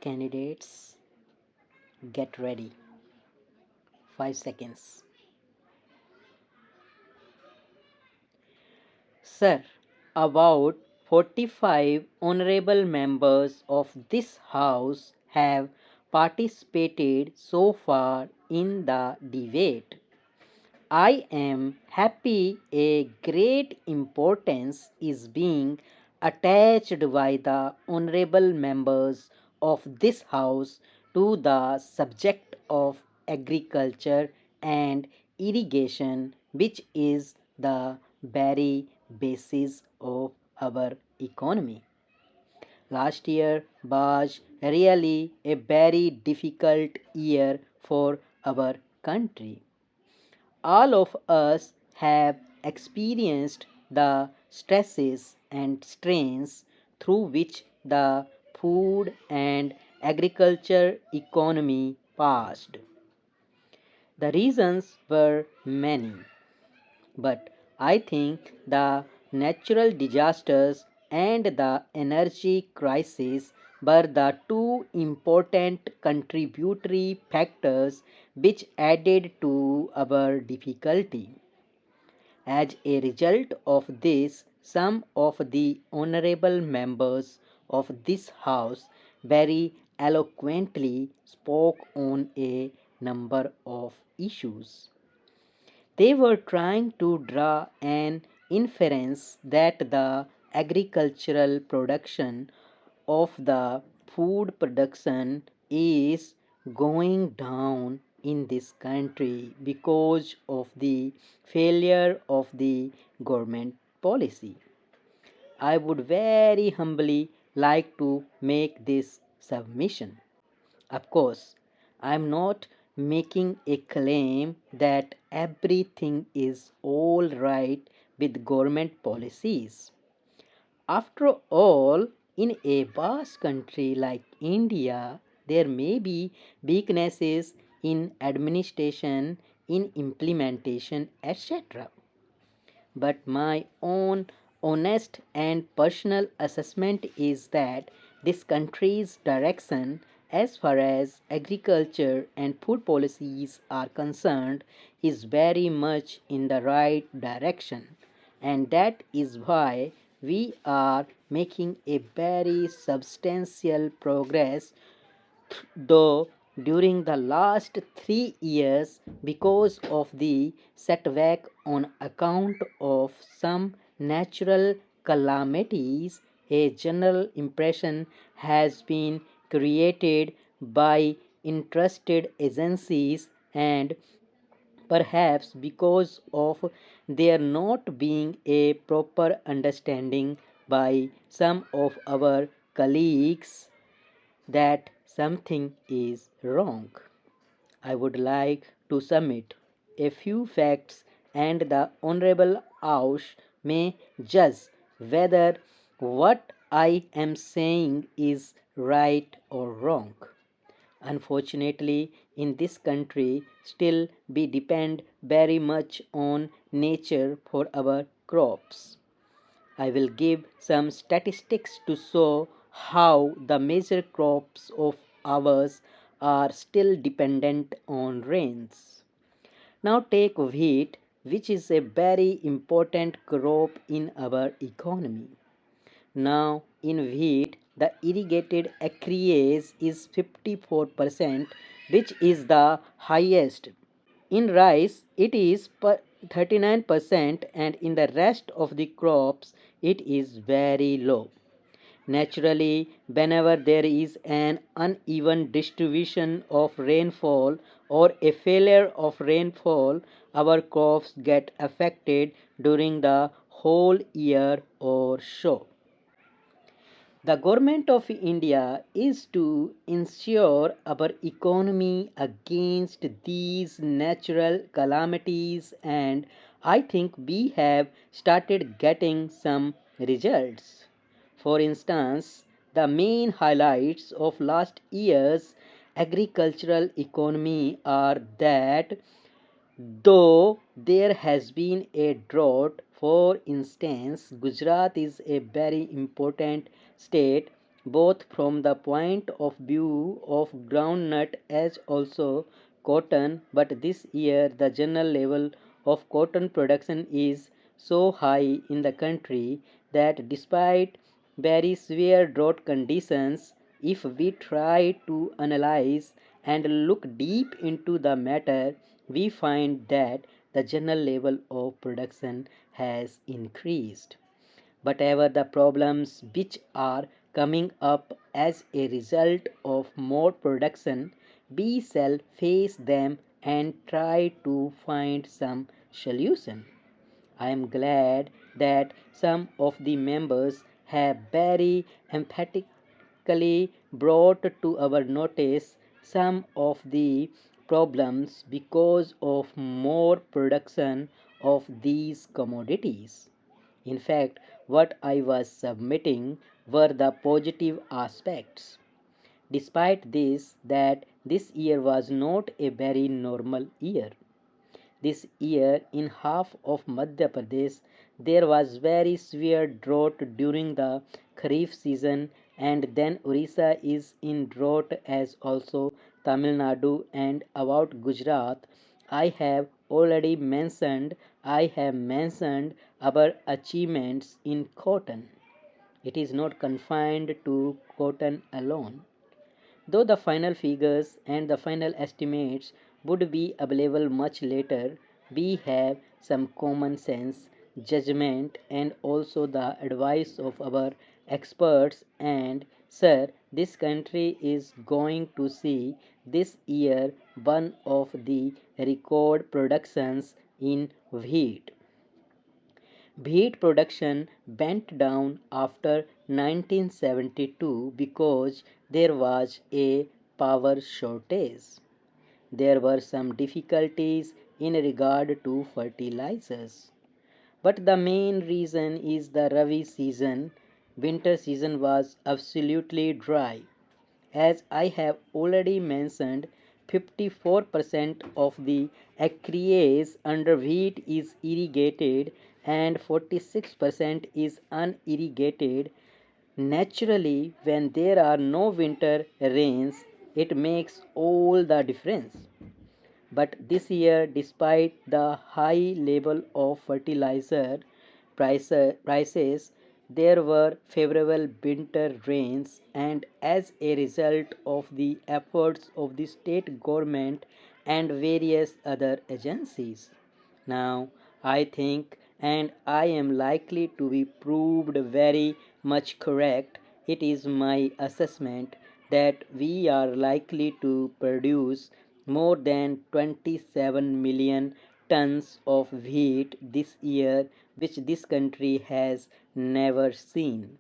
Candidates, get ready. 5 seconds. Sir, about 45 honorable members of this House have participated so far in the debate. I am happy a great importance is being attached by the honorable members of this House to the subject of agriculture and irrigation, which is the very basis of our economy. Last year was really a very difficult year for our country. All of us have experienced the stresses and strains through which the food and agriculture economy passed. The reasons were many, but I think the natural disasters and the energy crisis were the two important contributory factors which added to our difficulty. As a result of this, some of the honorable members of this House very eloquently spoke on a number of issues. They were trying to draw an inference that the agricultural production of the food production is going down in this country because of the failure of the government policy. I would very humbly like to make this submission. Of course, I am not making a claim that everything is all right with government policies. After all, in a vast country like India, there may be weaknesses in administration, in implementation, etc. But my own honest and personal assessment is that this country's direction, as far as agriculture and food policies are concerned, is very much in the right direction, and that is why we are making a very substantial progress, though during the last 3 years, because of the setback on account of some natural calamities, a general impression has been created by interested agencies, and perhaps because of there not being a proper understanding by some of our colleagues that something is wrong. I would like to submit a few facts, and the Honorable House may judge whether what I am saying is right or wrong. Unfortunately, in this country, still we depend very much on nature for our crops. I will give some statistics to show how the major crops of ours are still dependent on rains. Now take wheat, which is a very important crop in our economy. Now in wheat, the irrigated acreage is 54%, which is the highest. In rice, it is 39%, and in the rest of the crops, it is very low. Naturally, whenever there is an uneven distribution of rainfall or a failure of rainfall, our crops get affected during the whole year or so. The government of India is to ensure our economy against these natural calamities, and I think we have started getting some results. For instance, the main highlights of last year's agricultural economy are that though there has been a drought, for instance, Gujarat is a very important state, both from the point of view of groundnut as also cotton. But this year the general level of cotton production is so high in the country that despite very severe drought conditions, if we try to analyze and look deep into the matter, we find that the general level of production has increased. Whatever the problems which are coming up as a result of more production, we shall face them and try to find some solution. I am glad that some of the members have very emphatically brought to our notice some of the problems because of more production of these commodities. In fact, what I was submitting were the positive aspects. Despite this, that this year was not a very normal year. This year, in half of Madhya Pradesh, there was very severe drought during the Kharif season, and then Orissa is in drought as also Tamil Nadu. And about Gujarat, I have mentioned our achievements in cotton. It is not confined to cotton alone. Though the final figures and the final estimates would be available much later, we have some common sense, judgment, and also the advice of our experts. And, sir, this country is going to see this year one of the record productions in wheat. Wheat production went down after 1972 because there was a power shortage. There were some difficulties in regard to fertilizers. But the main reason is the Rabi season. Winter season was absolutely dry. As I have already mentioned, 54% of the acreage under wheat is irrigated and 46% is unirrigated. Naturally, when there are no winter rains, it makes all the difference. But this year, despite the high level of fertilizer prices, there were favorable winter rains, and as a result of the efforts of the state government and various other agencies. Now, I think, and I am likely to be proved very much correct, it is my assessment that we are likely to produce more than 27 million tons of wheat this year, which this country has never seen.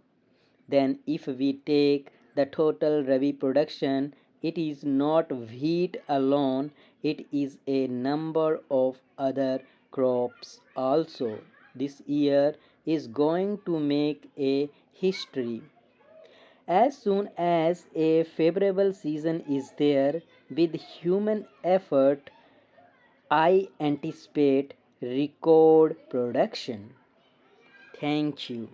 Then, if we take the total Rabi production, it is not wheat alone, it is a number of other crops also. This year is going to make a history. As soon as a favorable season is there, with human effort, I anticipate record production. Thank you.